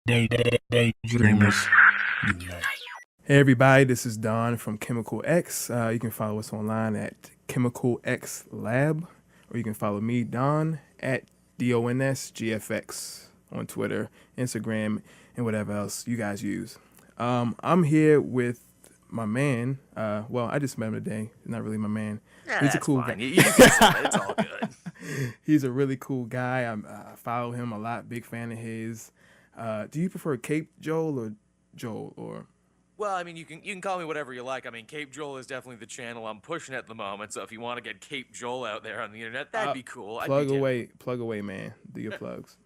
Daydreamers. Hey everybody, this is Don from Chemical X. You can follow us online at Chemical X Lab, or you can follow me, Don, at DONSGFX on Twitter, Instagram, and whatever else you guys use. I'm here with my man. Well, I just met him today. He's not really my man. Yeah, He's a that's cool fine. guy. You can say it. It's all good. He's a really cool guy. I follow him a lot. Big fan of his. Do you prefer Cape Joel or Joel or? Well, I mean, you can call me whatever you like. I mean, Cape Joel is definitely the channel I'm pushing at the moment. So if you want to get Cape Joel out there on the internet, that'd be cool. Plug away, man. Do your plugs.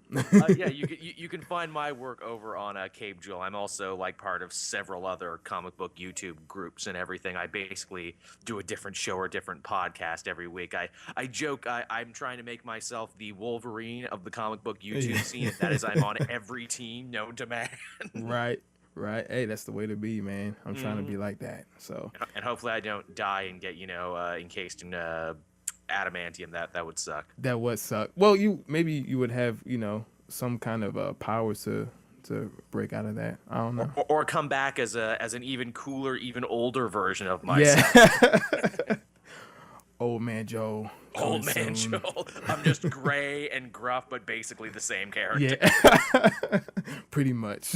Yeah, you can find my work over on Cape Joel. I'm also like part of several other comic book YouTube groups and everything. I basically do a different show or a different podcast every week. I joke I'm trying to make myself the Wolverine of the comic book YouTube scene. And that is, I'm on every team known to man. Right. Hey, that's the way to be, man. I'm trying to be like that. So. And hopefully I don't die and get encased in adamantium. That would suck. That would suck. Well, maybe you would have some kind of powers to break out of that. I don't know. Or come back as an even cooler, even older version of myself. Yeah. Old man Joe. Old man Joe. I'm just gray and gruff, but basically the same character. Yeah. Pretty much.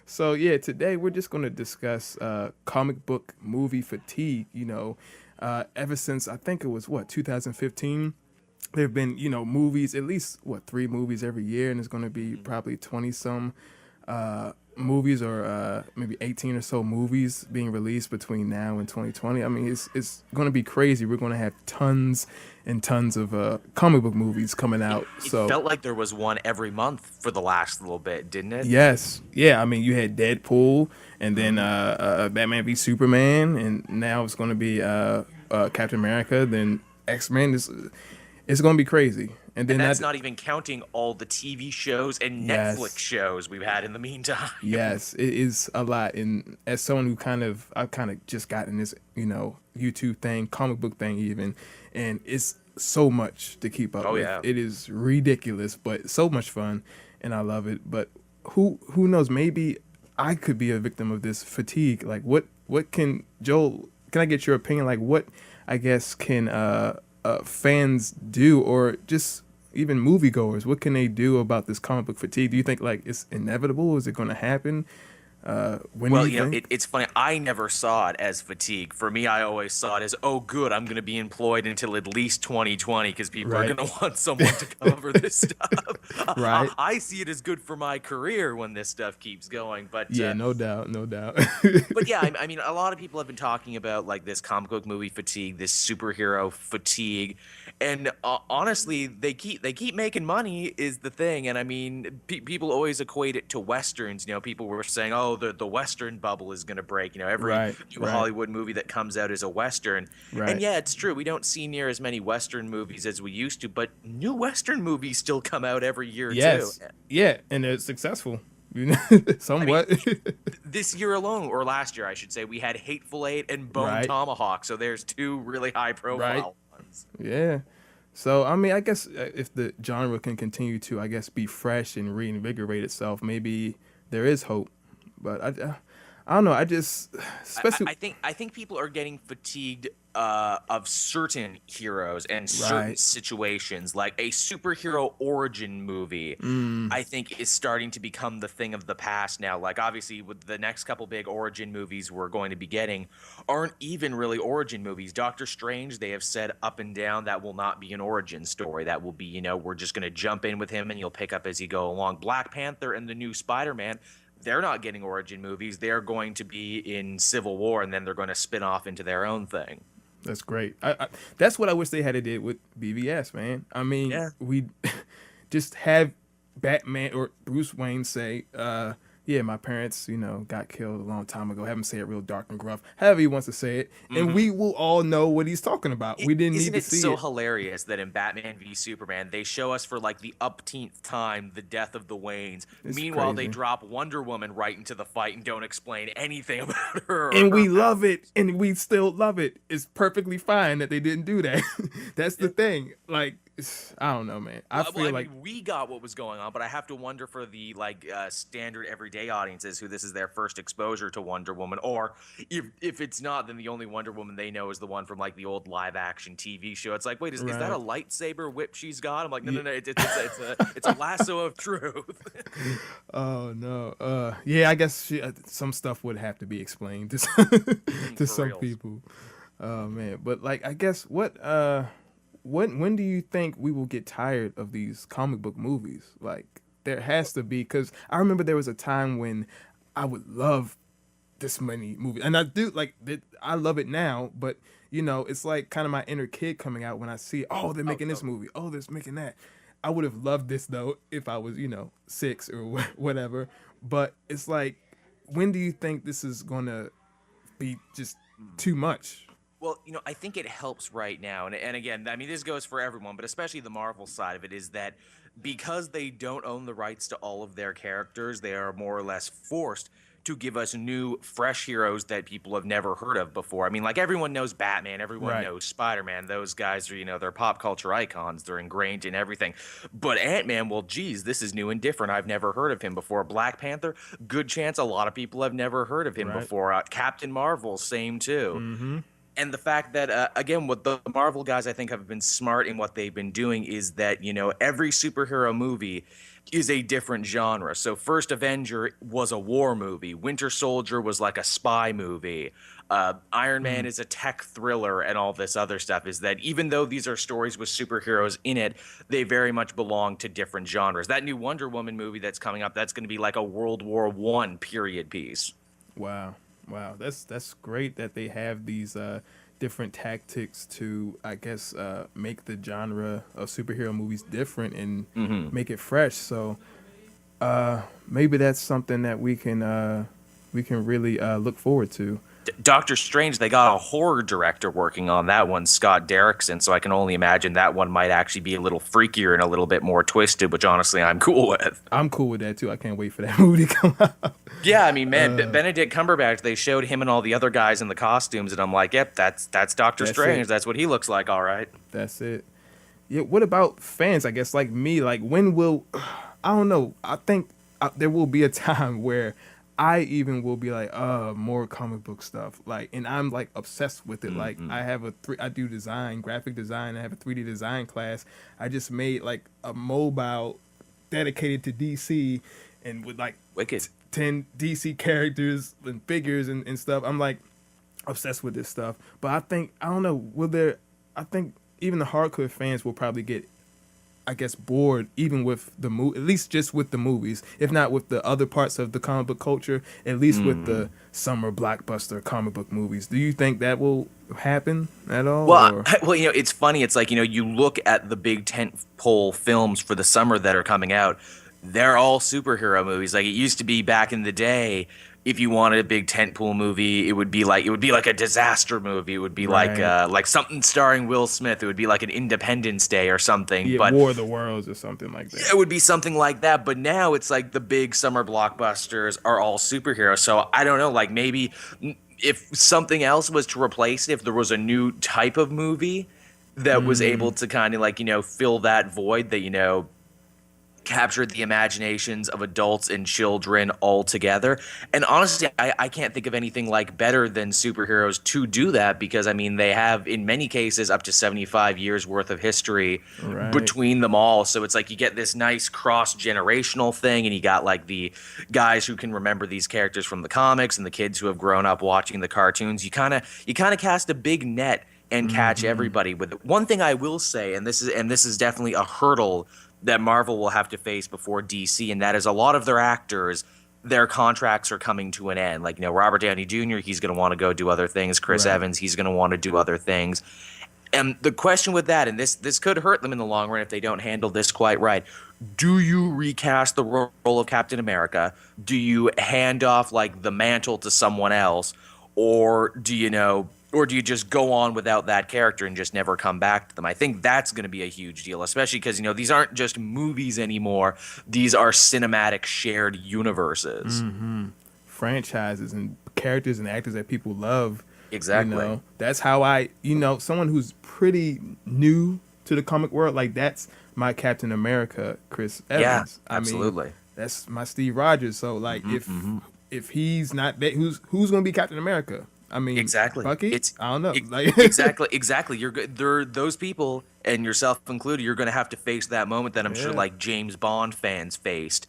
So yeah, today we're just going to discuss comic book movie fatigue. Ever since I think it was 2015, there have been movies, at least 3 movies every year, and it's going to be probably 20 some movies or maybe 18 or so movies being released between now and 2020. I mean, it's going to be crazy. We're going to have tons and tons of comic book movis coming out. It so felt like there was one every month for the last little bit, didn't it? Yes. Yeah. I mean, you had Deadpool, and then Batman v Superman, and now it's going to be Captain America, then X-Men. It's going to be crazy. And then that's not even counting all the TV shows and Netflix shows we've had in the meantime. Yes, it is a lot. And as someone who I've kind of just gotten this, YouTube thing, comic book thing even, and it's so much to keep up with. Yeah. It is ridiculous, but so much fun, and I love it. But who knows? Maybe I could be a victim of this fatigue. Like, what can Joel? Can I get your opinion? Like, what I guess can fans do, or just even moviegoers? What can they do about this comic book fatigue? Do you think like it's inevitable? Is it going to happen? It's funny. I never saw it as fatigue. For me, I always saw it as, oh, good, I'm going to be employed until at least 2020 because people are going to want someone to cover this stuff. Right. I see it as good for my career when this stuff keeps going. But yeah, no doubt. But yeah, I mean, a lot of people have been talking about like this comic book movie fatigue, this superhero fatigue, and honestly, they keep making money is the thing. And I mean, people always equate it to westerns. People were saying, oh, the Western bubble is going to break. Every new Hollywood movie that comes out is a Western. Right. And yeah, it's true. We don't see near as many Western movies as we used to, but new Western movies still come out every year too. Yeah, and they're successful. Somewhat. I mean, this year alone, or last year, I should say, we had Hateful Eight and Bone Tomahawk. So there's 2 really high-profile ones. Yeah. So, I mean, I guess if the genre can continue to, I guess, be fresh and reinvigorate itself, maybe there is hope. But I don't know. I think people are getting fatigued of certain heroes and certain situations. Like a superhero origin movie, I think is starting to become the thing of the past now. Like obviously, with the next couple big origin movies we're going to be getting, aren't even really origin movies. Doctor Strange, they have said up and down that will not be an origin story. That will be, we're just going to jump in with him and you'll pick up as you go along. Black Panther and the new Spider-Man, they're not getting origin movies. They're going to be in Civil War, and then they're going to spin off into their own thing. That's great. That's what I wish they had to did with BVS, man. I mean, we just have Batman or Bruce Wayne say, yeah, my parents, got killed a long time ago. Have him say it real dark and gruff, however he wants to say it, and we will all know what he's talking about. We didn't Isn't need to it see so it. hilarious that in Batman v Superman they show us for like the upteenth time the death of the Waynes? It's Meanwhile, they crazy. drop Wonder Woman right into the fight and don't explain anything about her or And her we love it, and we still love it. It's perfectly fine that they didn't do that. That's the thing. Like, I don't know, man. I feel I like mean, we got what was going on, but I have to wonder for the standard everyday audiences who this is their first exposure to Wonder Woman, or if it's not, then the only Wonder Woman they know is the one from like the old live action TV show. It's like, wait, is that a right. lightsaber whip she's got? I'm like, no, Yeah. no, no, it's a lasso of truth. Oh no. Yeah, I guess some stuff would have to be explained to to For some reals. people. Oh man, but like I guess when do you think we will get tired of these comic book movies? Like there has to be, cuz I remember there was a time when I would love this many movies. And I do like it, I love it now, but it's like kind of my inner kid coming out when I see, oh, they're Oh, making this totally. movie. Oh, they're making that. I would have loved this though if I was, 6 or whatever. But it's like, when do you think this is going to be just too much? Well, I think it helps right now. And again, I mean, this goes for everyone, but especially the Marvel side of it is that because they don't own the rights to all of their characters, they are more or less forced to give us new, fresh heroes that people have never heard of before. I mean, like everyone knows Batman, everyone Right. knows Spider-Man. Those guys are, they're pop culture icons. They're ingrained in everything. But Ant-Man, well, geez, this is new and different. I've never heard of him before. Black Panther, good chance a lot of people have never heard of him Right. before. Captain Marvel, same too. Mm-hmm. And the fact that again, what the Marvel guys I think have been smart in what they've been doing is that every superhero movie is a different genre. So first Avenger was a war movie, Winter Soldier was like a spy movie, Iron Man is a tech thriller, and all this other stuff. Is that even though these are stories with superheroes in it, they very much belong to different genres. That new Wonder Woman movie that's coming up, that's going to be like a World War I period piece. Wow. Wow. That's great that they have these different tactics to, I guess, make the genre of superhero movies different and make it fresh. So maybe that's something that we can really look forward to. Doctor Strange, they got a horror director working on that one, Scott Derrickson, so I can only imagine that one might actually be a little freakier and a little bit more twisted, which honestly I'm cool with. I'm cool with that too. I can't wait for that movie to come out. Yeah, I mean, man, Benedict Cumberbatch, they showed him and all the other guys in the costumes, and I'm like, yep, that's Doctor That's Strange. it. That's what he looks like, all right. That's it. Yeah. What about fans? I guess like me. Like when will? I don't know. I think there will be a time where I even will be like, more comic book stuff. Like, and I'm like obsessed with it. Like, I do design, graphic design. I have a 3D design class. I just made like a mobile dedicated to DC, and with like Wicked. 10 DC characters and figures and stuff. I'm like obsessed with this stuff. But I don't know, I think even the hardcore fans will probably get, I guess, bored even with the at least just with the movies, if not with the other parts of the comic book culture, at least with the summer blockbuster comic book movies. Do you think that will happen at all? Well, it's funny. It's like, you look at the big tentpole films for the summer that are coming out. They're all superhero movies. Like it used to be back in the day. If you wanted a big tentpole movie, it would be like a disaster movie. It would be Right. like something starring Will Smith. It would be like an Independence Day or something. Yeah, But War of the Worlds or something like that. it would be something like that. But now it's like the big summer blockbusters are all superheroes. So I don't know. Like maybe if something else was to replace it, if there was a new type of movie that was able to kind of like fill that void that captured the imaginations of adults and children all together. And honestly, I can't think of anything like better than superheroes to do that, because I mean they have in many cases up to 75 years worth of history Right. between them all. So it's like you get this nice cross-generational thing, and you got like the guys who can remember these characters from the comics and the kids who have grown up watching the cartoons. You kind of cast a big net and catch everybody with it. One thing I will say, and this is definitely a hurdle that Marvel will have to face before DC, and that is a lot of their actors, their contracts are coming to an end. Like, Robert Downey Jr., he's going to want to go do other things. Chris Right. Evans, he's going to want to do other things. And the question with that, and this could hurt them in the long run if they don't handle this quite right, do you recast the role of Captain America? Do you hand off like the mantle to someone else, or or do you just go on without that character and just never come back to them? I think that's going to be a huge deal, especially because these aren't just movies anymore; these are cinematic shared universes. Franchises and characters and actors that people love. Exactly. That's how someone who's pretty new to the comic world, like that's my Captain America, Chris Evans. Yeah, absolutely. I mean, that's my Steve Rogers. So like if he's not that, who's going to be Captain America? I mean, exactly. Bucky? I don't know. Exactly. They're those people, and yourself included. You're going to have to face that moment that I'm sure like James Bond fans faced.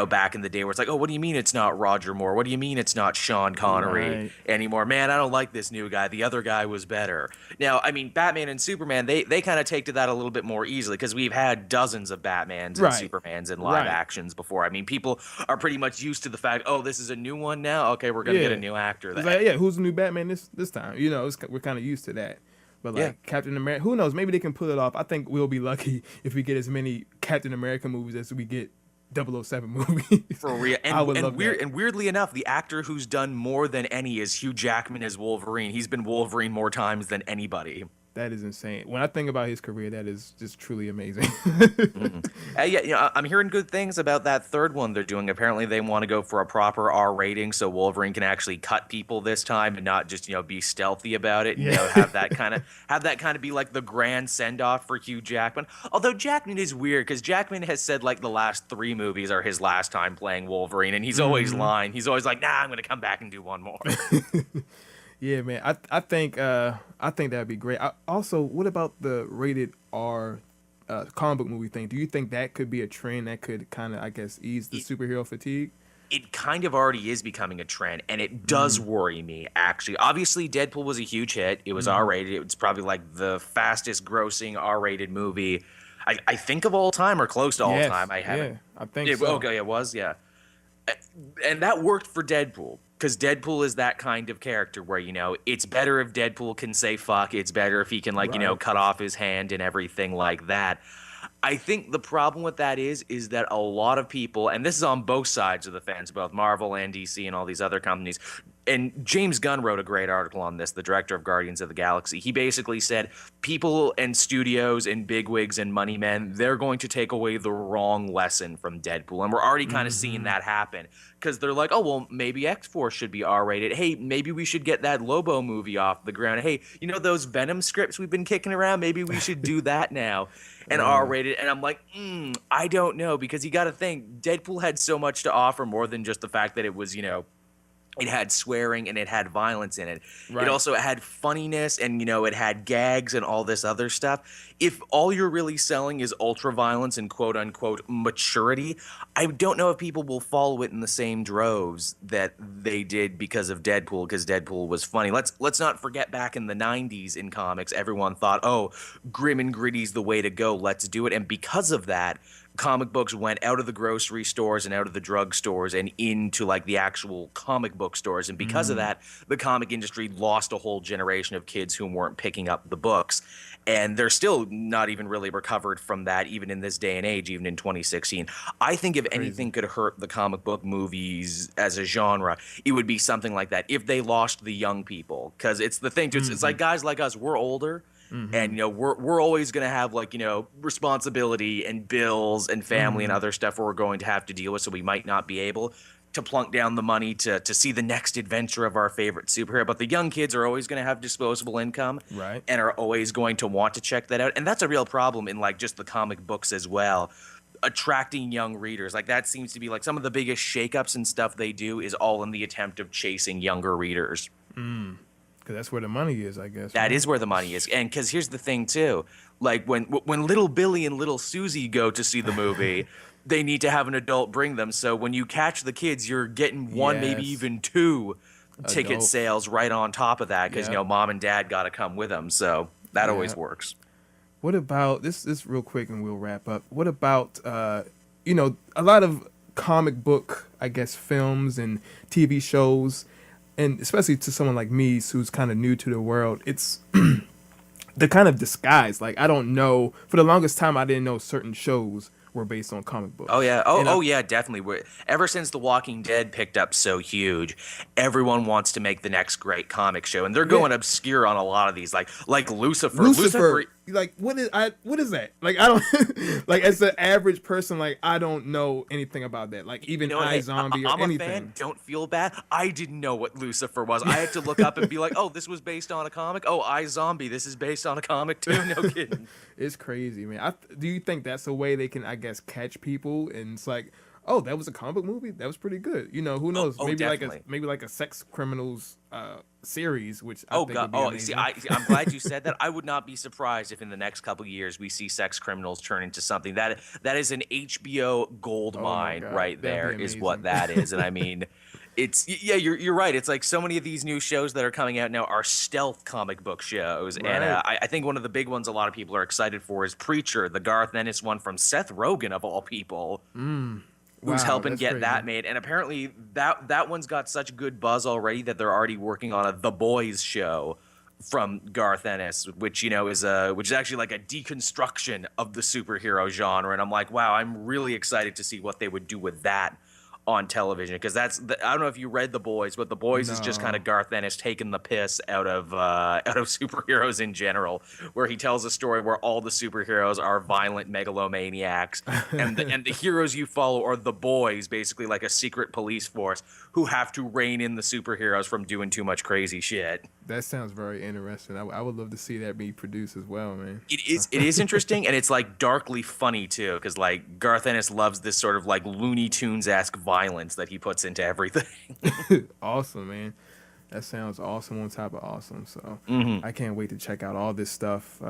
Back in the day where it's like, oh, what do you mean it's not Roger Moore? What do you mean it's not Sean Connery anymore? Man, I don't like this new guy. The other guy was better. Now, I mean, Batman and Superman, they kind of take to that a little bit more easily because we've had dozens of Batmans and Supermans in live actions before. I mean, people are pretty much used to the fact, oh, this is a new one now? Okay, we're going to get a new actor. It's like, who's the new Batman this time? We're kind of used to that. But like Captain America, who knows? Maybe they can pull it off. I think we'll be lucky if we get as many Captain America movies as we get 007 movies. For real. And weirdly enough, the actor who's done more than any is Hugh Jackman as Wolverine. He's been Wolverine more times than anybody. That is insane. When I think about his career, that is just truly amazing. I'm hearing good things about that third one they're doing. Apparently, they want to go for a proper R rating, so Wolverine can actually cut people this time and not just be stealthy about it. Have that kind of be like the grand send off for Hugh Jackman. Although Jackman is weird because Jackman has said like the last 3 movies are his last time playing Wolverine, and he's always lying. He's always like, "Nah, I'm going to come back and do one more." Yeah, man. I think that'd be great. Also, what about the rated R comic book movie thing? Do you think that could be a trend that could kind of, I guess, ease the superhero fatigue? It kind of already is becoming a trend, and it does worry me, actually. Obviously, Deadpool was a huge hit. It was R-rated. It was probably like the fastest grossing R-rated movie, I think, of all time or close to all time. I haven't. Yeah, I think so. Okay, it was, yeah. And that worked for Deadpool. Because Deadpool is that kind of character where, it's better if Deadpool can say fuck. It's better if he can, cut off his hand and everything like that. I think the problem with that is that a lot of people, and this is on both sides of the fence, both Marvel and DC and all these other companies, and James Gunn wrote a great article on this, the director of Guardians of the Galaxy. He basically said people and studios and bigwigs and money men, they're going to take away the wrong lesson from Deadpool. And we're already kind of seeing that happen because they're like, oh, well, maybe X-Force should be R-rated. Hey, maybe we should get that Lobo movie off the ground. Hey, those Venom scripts we've been kicking around? Maybe we should do that now and R-rated. And I'm like, I don't know, because you got to think Deadpool had so much to offer more than just the fact that it was, it had swearing and it had violence in it. Right. It also had funniness and, it had gags and all this other stuff. If all you're really selling is ultra violence and quote unquote maturity, I don't know if people will follow it in the same droves that they did because of Deadpool, because Deadpool was funny. Let's not forget back in the 90s in comics, everyone thought, oh, grim and gritty's the way to go. Let's do it. And because of that, comic books went out of the grocery stores and out of the drug stores and into like the actual comic book stores. And because of that, the comic industry lost a whole generation of kids who weren't picking up the books. And they're still not even really recovered from that, even in this day and age, even in 2016. I think if anything could hurt the comic book movies as a genre, it would be something like that. If they lost the young people, because it's the thing too. It's like guys like us, we're older. And we're always going to have responsibility and bills and family and other stuff where we're going to have to deal with, so we might not be able to plunk down the money to see the next adventure of our favorite superhero. But the young kids are always going to have disposable income, right, and are always going to want to check that out. And that's a real problem in just the comic books as well. Attracting young readers, that seems to be some of the biggest shakeups and stuff they do is all in the attempt of chasing younger readers. Because that's where the money is, I guess. That is where the money is. And because here's the thing, too. When little Billy and little Susie go to see the movie, they need to have an adult bring them. So when you catch the kids, you're getting one, maybe even 2 ticket sales right on top of that because, mom and dad got to come with them. So that always works. What about, this real quick and we'll wrap up. What about, a lot of comic book, I guess, films and TV shows, and especially to someone like me who's kind of new to the world, it's they're kind of disguised. I don't know. For the longest time, I didn't know certain shows were based on comic books. Oh yeah, oh yeah, definitely. Ever since The Walking Dead picked up so huge, everyone wants to make the next great comic show, and they're going obscure on a lot of these, like Lucifer. Lucifer, like what is that? Like I don't like as an average person, like I don't know anything about that. Like even iZombie or I'm anything. a fan. Don't feel bad. I didn't know what Lucifer was. I had to look up and be like, oh, this was based on a comic. Oh, iZombie, this is based on a comic too. No kidding. It's crazy, man. Do you think that's a way they can, I guess, catch people? And it's like, oh, that was a comic book movie. That was pretty good. You know, who knows? Maybe like a sex criminals series, which I think would be amazing. I'm glad you said that. I would not be surprised if in the next couple of years we see sex criminals turn into something that is an HBO gold mine right there. Is what that is, and I mean. You're right. It's like so many of these new shows that are coming out now are stealth comic book shows, right. And I think one of the big ones a lot of people are excited for is Preacher, the Garth Ennis one from Seth Rogen of all people, who's helping get that made. And apparently that one's got such good buzz already that they're already working on a The Boys show from Garth Ennis, which is actually like a deconstruction of the superhero genre. And I'm like, wow, I'm really excited to see what they would do with that on television, because I don't know if you read The Boys, but The Boys is just kind of Garth Ennis taking the piss out of superheroes in general, where he tells a story where all the superheroes are violent megalomaniacs, and the heroes you follow are the boys, basically like a secret police force who have to rein in the superheroes from doing too much crazy shit. That sounds very interesting. I would love to see that be produced as well, man. It is interesting, and it's like darkly funny too, because like Garth Ennis loves this sort of like Looney Tunes-esque violence that he puts into everything. Awesome, man. That sounds awesome on top of awesome. So I can't wait to check out all this stuff.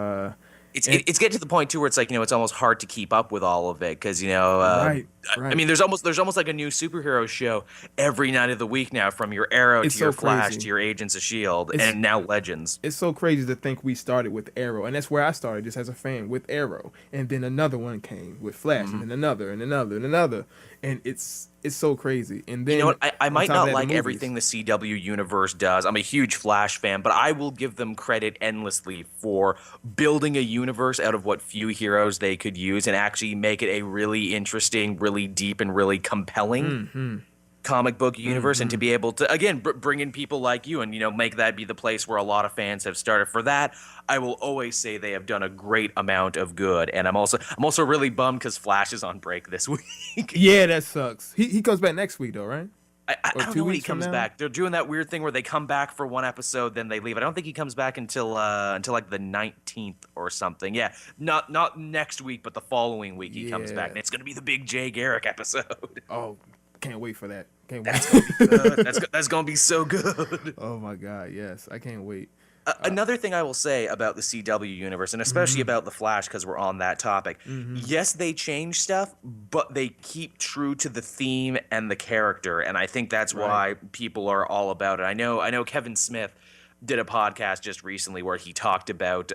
It's getting to the point too where it's like, it's almost hard to keep up with all of it, because right. I mean, there's almost like a new superhero show every night of the week now, from your Arrow to your Flash to your Agents of S.H.I.E.L.D. and now Legends. It's so crazy to think we started with Arrow, and that's where I started just as a fan with Arrow, and then another one came with Flash, and then another and another and another, and it's so crazy. And then I might not like everything the CW universe does. I'm a huge Flash fan, but I will give them credit endlessly for building a universe out of what few heroes they could use and actually make it a really interesting, really deep, and really compelling comic book universe, and to be able to again bring in people like you and make that be the place where a lot of fans have started. For that, I will always say they have done a great amount of good. And I'm also really bummed because Flash is on break this week. Yeah, that sucks. He comes back next week though, right? I don't know when he comes back. They're doing that weird thing where they come back for one episode, then they leave. I don't think he comes back until like the 19th or something. Yeah, not next week, but the following week he comes back, and it's gonna be the big Jay Garrick episode. Oh, can't wait for that. Can't wait. That's gonna be good. That's gonna be so good. Oh my God, yes, I can't wait. Another thing I will say about the CW universe, and especially about the Flash, because we're on that topic, yes, they change stuff, but they keep true to the theme and the character, and I think that's why people are all about it. I know Kevin Smith did a podcast just recently where he talked about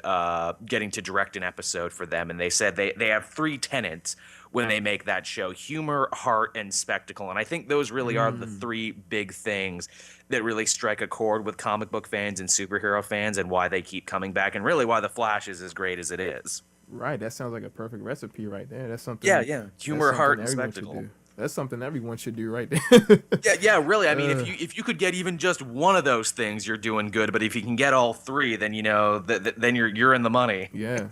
getting to direct an episode for them, and they said they have 3 tenets when they make that show: humor, heart, and spectacle. And I think those really are the 3 big things that really strike a chord with comic book fans and superhero fans, and why they keep coming back, and really why The Flash is as great as it is. Right, that sounds like a perfect recipe right there. That's something. Yeah, humor, heart, and spectacle. That's something everyone should do right there. yeah, really. I mean, if you could get even just one of those things, you're doing good. But if you can get all 3, then then you're in the money. Yeah.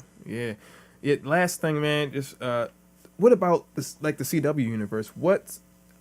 Last thing, man. Just what about this, like the CW universe?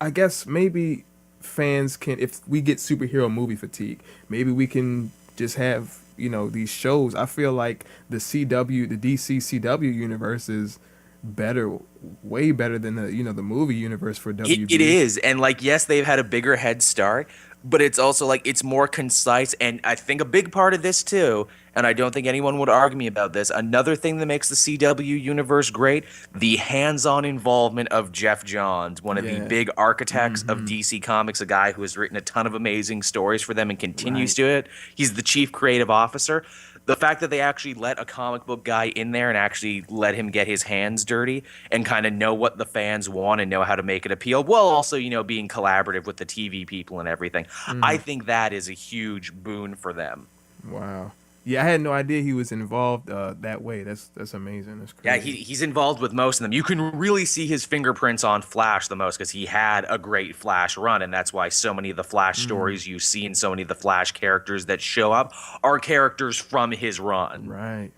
I guess maybe fans can, if we get superhero movie fatigue, maybe we can just have these shows. I feel like the DC CW universe is better, way better than the movie universe for WB. It is, and yes, they've had a bigger head start, but it's also it's more concise. And I think a big part of this too, and I don't think anyone would argue me about this, another thing that makes the CW universe great: the hands-on involvement of Jeff Johns, one of the big architects of DC Comics, a guy who has written a ton of amazing stories for them and continues to it. He's the chief creative officer. The fact that they actually let a comic book guy in there and actually let him get his hands dirty and kind of know what the fans want and know how to make it appeal, while also, being collaborative with the TV people and everything. I think that is a huge boon for them. Wow. Yeah, I had no idea he was involved that way. That's amazing. That's Yeah, crazy. he's involved with most of them. You can really see his fingerprints on Flash the most because he had a great Flash run, and that's why so many of the Flash stories you see and so many of the Flash characters that show up are characters from his run. Right,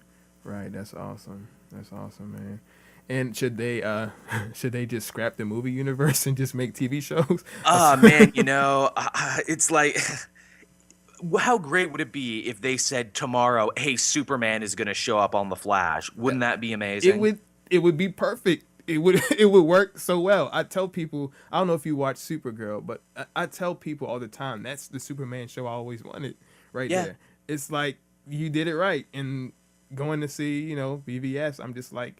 right. That's awesome. That's awesome, man. And should they should they just scrap the movie universe and just make TV shows? Man, it's like how great would it be if they said tomorrow, hey, Superman is going to show up on the Flash? Wouldn't that be amazing? It would be perfect. It would work so well. I tell people, I don't know if you watch Supergirl, but I tell people all the time that's the Superman show I always wanted right there. It's like you did it right, and going to see BVS, I'm just like,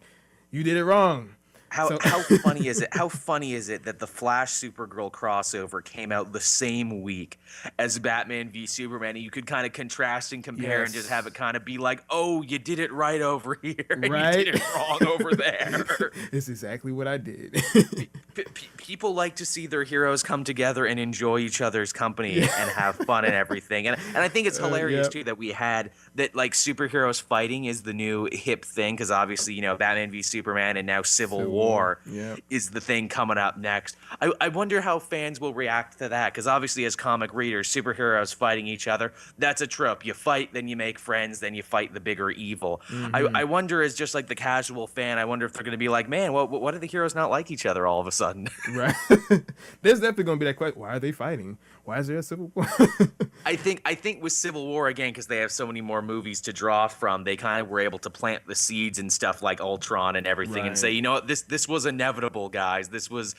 you did it wrong. How funny is it? How funny is it that the Flash Supergirl crossover came out the same week as Batman v Superman, and you could kind of contrast and compare and just have it kind of be like, oh, you did it right over here, and you did it wrong over there. It's exactly what I did. People like to see their heroes come together and enjoy each other's company and have fun and everything. And I think it's hilarious too that we had that, like, superheroes fighting is the new hip thing, because obviously Batman v Superman and now Civil War is the thing coming up next. I wonder how fans will react to that, because obviously as comic readers, superheroes fighting each other, that's a trope. You fight, then you make friends, then you fight the bigger evil. I wonder, as just like the casual fan, I wonder if they're going to be like, man, what do the heroes not like each other all of a sudden? Right. There's definitely going to be that question. Why are they fighting? Why is there a civil war? I think with Civil War, again, because they have so many more movies to draw from, they kind of were able to plant the seeds and stuff like Ultron and everything, and say, this was inevitable, guys. This was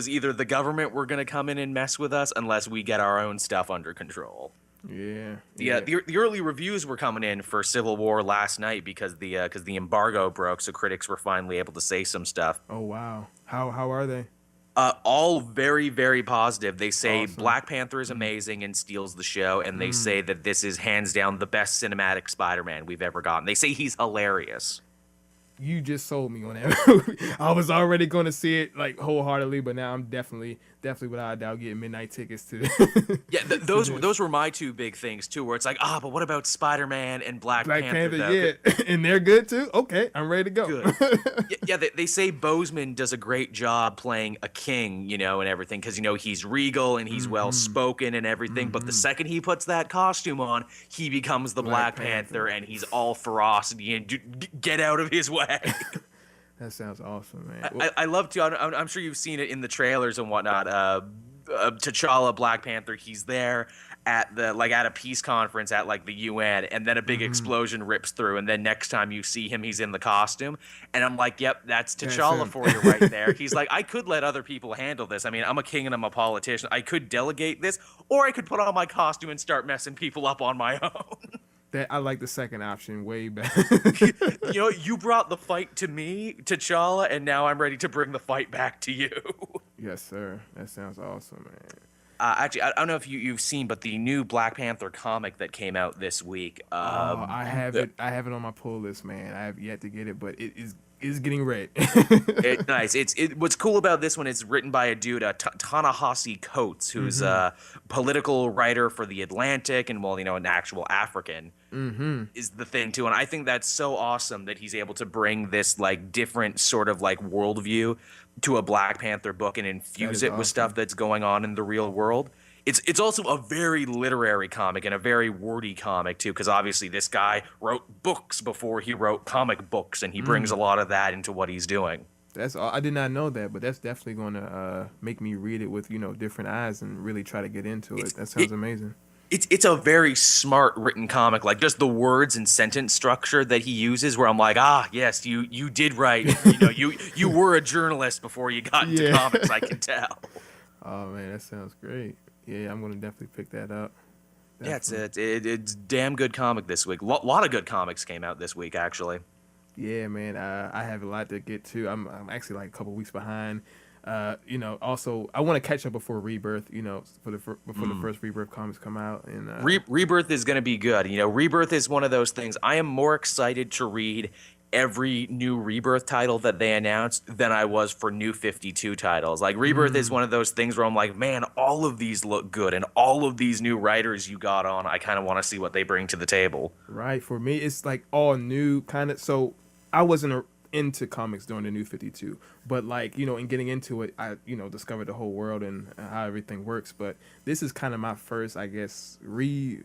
either the government were going to come in and mess with us unless we get our own stuff under control. The early reviews were coming in for Civil War last night because the embargo broke, so critics were finally able to say some stuff. Oh wow, how are they? All very, very positive. They say Black Panther is amazing and steals the show, and they say that this is hands down the best cinematic Spider-Man we've ever gotten. They say he's hilarious. You just sold me on that movie. I was already going to see it like wholeheartedly, but now I'm definitely without a doubt getting midnight tickets to. Those were my two big things too. Where it's like, but what about Spider-Man and Black Panther? Yeah, and they're good too. Okay, I'm ready to go. Good. They say Boseman does a great job playing a king, and everything, because he's regal and he's well spoken and everything. But the second he puts that costume on, he becomes the Black Panther, and he's all ferocity and get out of his way. That sounds awesome, man. I love to. I'm sure you've seen it in the trailers and whatnot. T'Challa, Black Panther, he's there at a peace conference at like the UN, and then a big explosion rips through, and then next time you see him, he's in the costume, and I'm like, yep, that's T'Challa for you right there. He's like, I could let other people handle this. I mean, I'm a king and I'm a politician. I could delegate this, or I could put on my costume and start messing people up on my own. I like the second option way better. You brought the fight to me, T'Challa, and now I'm ready to bring the fight back to you. Yes, sir. That sounds awesome, man. Actually, I don't know if you've seen, but the new Black Panther comic that came out this week. I have it. I have it on my pull list, man. I have yet to get it, but it is getting read. It's nice. What's cool about this one is written by a dude, Ta-Nehisi Coates, who's a political writer for The Atlantic, and an actual African is the thing too. And I think that's so awesome that he's able to bring this like different sort of like worldview to a Black Panther book and infuse it with stuff that's going on in the real world. It's also a very literary comic and a very wordy comic too, because obviously this guy wrote books before he wrote comic books, and he brings a lot of that into what he's doing. I did not know that, but that's definitely going to make me read it with different eyes and really try to get into it. That sounds amazing. It's a very smart written comic, like just the words and sentence structure that he uses, where I'm like, yes, you did right. You were a journalist before you got into comics, I can tell. Oh man, that sounds great. Yeah, I'm gonna definitely pick that up. Definitely. Yeah, it's damn good comic this week. Lot of good comics came out this week, actually. Yeah, man. I have a lot to get to. I'm actually like a couple weeks behind. Also I want to catch up before Rebirth. Before the first Rebirth comics come out. And Rebirth is gonna be good. Rebirth is one of those things I am more excited to read every new Rebirth title that they announced than I was for new 52 titles. Like Rebirth is one of those things where I'm like, man, all of these look good, and all of these new writers you got on, I kind of want to see what they bring to the table. Right. For me, it's like all new kind of. So I wasn't into comics during the New 52, but like, in getting into it, I, discovered the whole world and how everything works. But this is kind of my first, I guess, even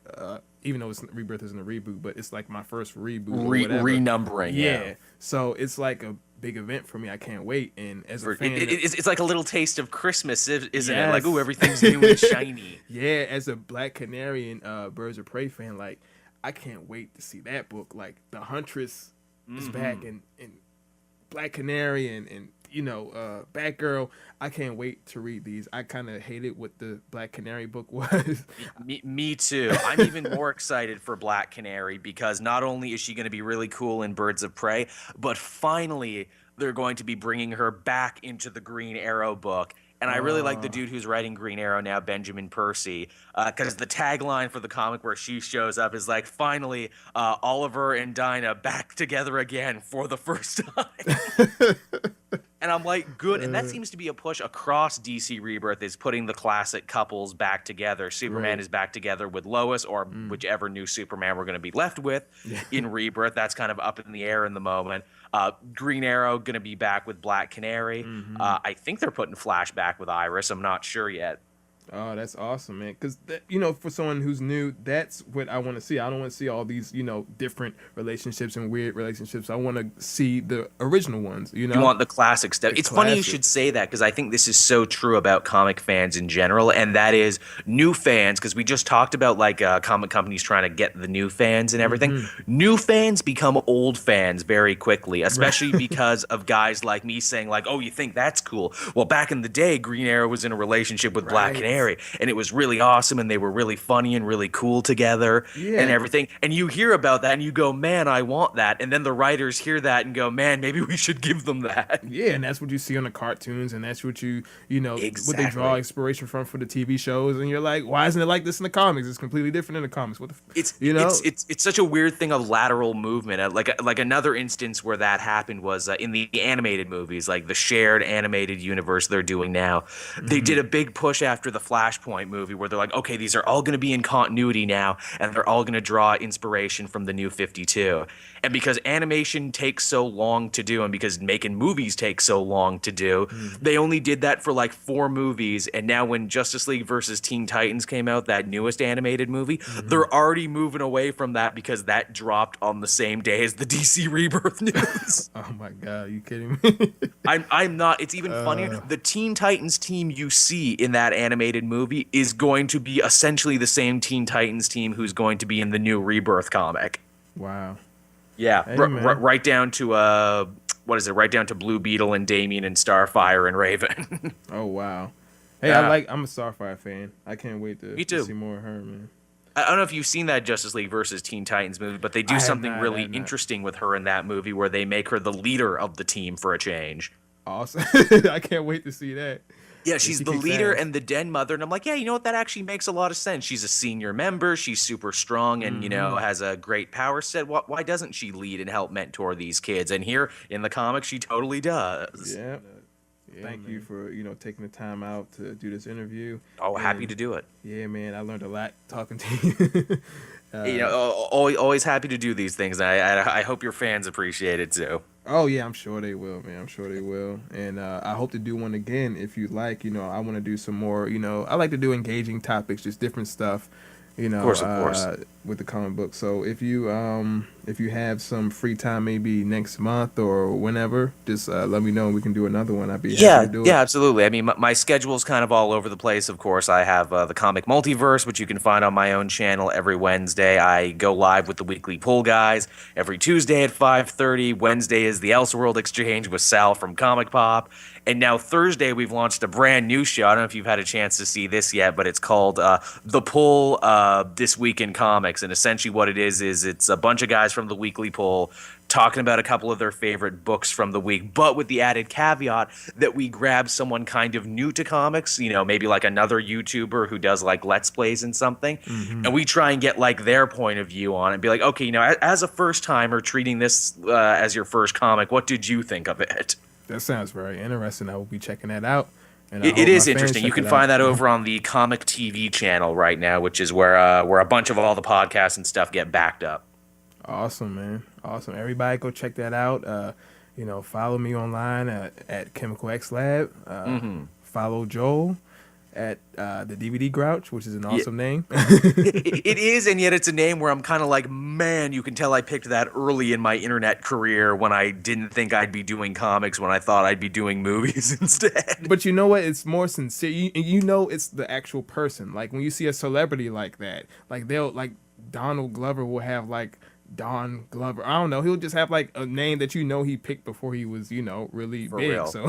though Rebirth isn't a reboot, but it's like my first reboot or whatever. Renumbering. Yeah. So it's like a big event for me. I can't wait. And as a fan, it's like a little taste of Christmas, isn't it? Like, ooh, everything's new and shiny. Yeah. As a Black Canary and Birds of Prey fan, like, I can't wait to see that book. Like, the Huntress is back, and Black Canary and Batgirl. I can't wait to read these. I kind of hated what the Black Canary book was. Me too. I'm even more excited for Black Canary because not only is she going to be really cool in Birds of Prey, but finally they're going to be bringing her back into the Green Arrow book. And I really like the dude who's writing Green Arrow now, Benjamin Percy, because the tagline for the comic where she shows up is like, finally, Oliver and Dinah back together again for the first time. And I'm like, good. And that seems to be a push across DC Rebirth, is putting the classic couples back together. Superman is back together with Lois, or whichever new Superman we're going to be left with in Rebirth. That's kind of up in the air in the moment. Green Arrow going to be back with Black Canary. I think they're putting Flash back with Iris. I'm not sure yet. Oh, that's awesome, man. Because, for someone who's new, that's what I want to see. I don't want to see all these, different relationships and weird relationships. I want to see the original ones, You want the classic stuff. It's funny you should say that, because I think this is so true about comic fans in general, and that is new fans, because we just talked about, like, comic companies trying to get the new fans and everything. New fans become old fans very quickly, especially because of guys like me saying, like, oh, you think that's cool? Well, back in the day, Green Arrow was in a relationship with Black Canary. And it was really awesome, and they were really funny and really cool together and everything. And you hear about that and you go, man, I want that. And then the writers hear that and go, man, maybe we should give them that. Yeah, and that's what you see on the cartoons, and that's what Exactly. what they draw inspiration from for the TV shows. And you're like, why isn't it like this in the comics? It's completely different in the comics. What the it's such a weird thing of lateral movement. Like another instance where that happened was in the animated movies, like the shared animated universe they're doing now. They did a big push after the Flashpoint movie where they're like, okay, these are all going to be in continuity now, and they're all going to draw inspiration from the New 52. And because animation takes so long to do, and because making movies take so long to do, they only did that for like 4 movies. And now when Justice League versus Teen Titans came out, that newest animated movie, they're already moving away from that because that dropped on the same day as the DC Rebirth news. Oh my God, are you kidding me? I'm not. It's even funnier. The Teen Titans team you see in that animated movie is going to be essentially the same Teen Titans team who's going to be in the new Rebirth comic. Wow. Yeah, hey, right down to right down to Blue Beetle and Damien and Starfire and Raven. Oh wow. Hey, I'm a Starfire fan. I can't wait to see more of her, man. I don't know if you've seen that Justice League versus Teen Titans movie, but they do something really interesting with her in that movie where they make her the leader of the team for a change. Awesome. I can't wait to see that. Yeah, she's the leader and the den mother, and I'm like, yeah, you know what? That actually makes a lot of sense. She's a senior member. She's super strong and, has a great power set. Why doesn't she lead and help mentor these kids? And here in the comics, she totally does. Yeah. Thank you for, taking the time out to do this interview. Oh, happy to do it. Yeah, man, I learned a lot talking to you. Always happy to do these things. And I hope your fans appreciate it too. Oh yeah, I'm sure they will, man. I'm sure they will, and I hope to do one again if you like. I want to do some more. I like to do engaging topics, just different stuff. Of course. With the comic book. So if you have some free time, maybe next month or whenever, just let me know and we can do another one. I'd be happy to do it. Yeah, absolutely. I mean, my schedule's kind of all over the place. Of course, I have the Comic Multiverse, which you can find on my own channel every Wednesday. I go live with the Weekly Pull Guys every Tuesday at 5:30. Wednesday is the Elseworld Exchange with Sal from Comic Pop. And now Thursday, we've launched a brand new show. I don't know if you've had a chance to see this yet, but it's called The Pull This Week in Comics. Comics, and essentially what it is it's a bunch of guys from the weekly poll talking about a couple of their favorite books from the week, but with the added caveat that we grab someone kind of new to comics, you know, maybe like another YouTuber who does like Let's Plays and something, and we try and get like their point of view on it and be like, okay, you know, as a first timer treating this as your first comic, what did you think of it? That sounds very interesting. I will be checking that out. And it is interesting. You can find that over on the Comic TV channel right now, which is where a bunch of all the podcasts and stuff get backed up. Awesome, man. Awesome. Everybody go check that out. You know, follow me online at Chemical X Lab. Follow Joel at the DVD Grouch, which is an awesome name. It is, and yet it's a name where I'm kind of like, man, you can tell I picked that early in my internet career when I didn't think I'd be doing comics, when I thought I'd be doing movies instead. But you know what? It's more sincere. You know it's the actual person. Like when you see a celebrity like that, like they'll like Donald Glover will have like Don Glover. I don't know. He'll just have like a name that you know he picked before he was, you know, really For big. Real. So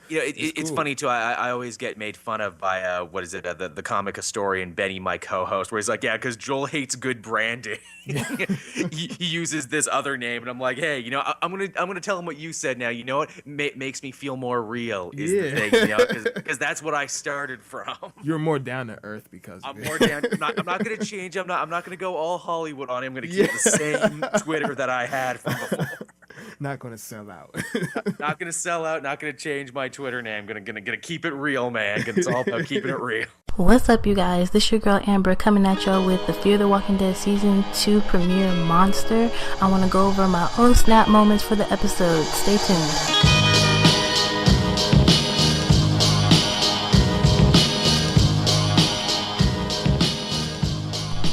you know, it's funny too. I always get made fun of by what is it? The comic historian Benny, my co-host, where he's like, yeah, because Joel hates good branding. he uses this other name, and I'm like, hey, you know, I'm gonna tell him what you said. Now, you know what makes me feel more real is the thing, you know, because that's what I started from. You're more down to earth because I'm more down. I'm not gonna change. I'm not gonna go all Hollywood on it. I'm gonna keep the same Twitter that I had from before. Not gonna sell out. Not gonna sell out. Not gonna change my Twitter name. Gonna keep it real, man. It's all about keeping it real. What's up, you guys? This your girl Amber coming at y'all with the Fear the Walking Dead Season 2 premiere Monster. I want to go over my own snap moments for the episode. Stay tuned.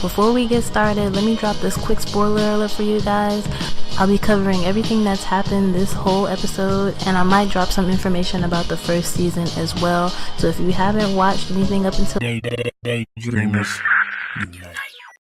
Before we get started, let me drop this quick spoiler alert for you guys. I'll be covering everything that's happened this whole episode, and I might drop some information about the first season as well. So if you haven't watched anything up until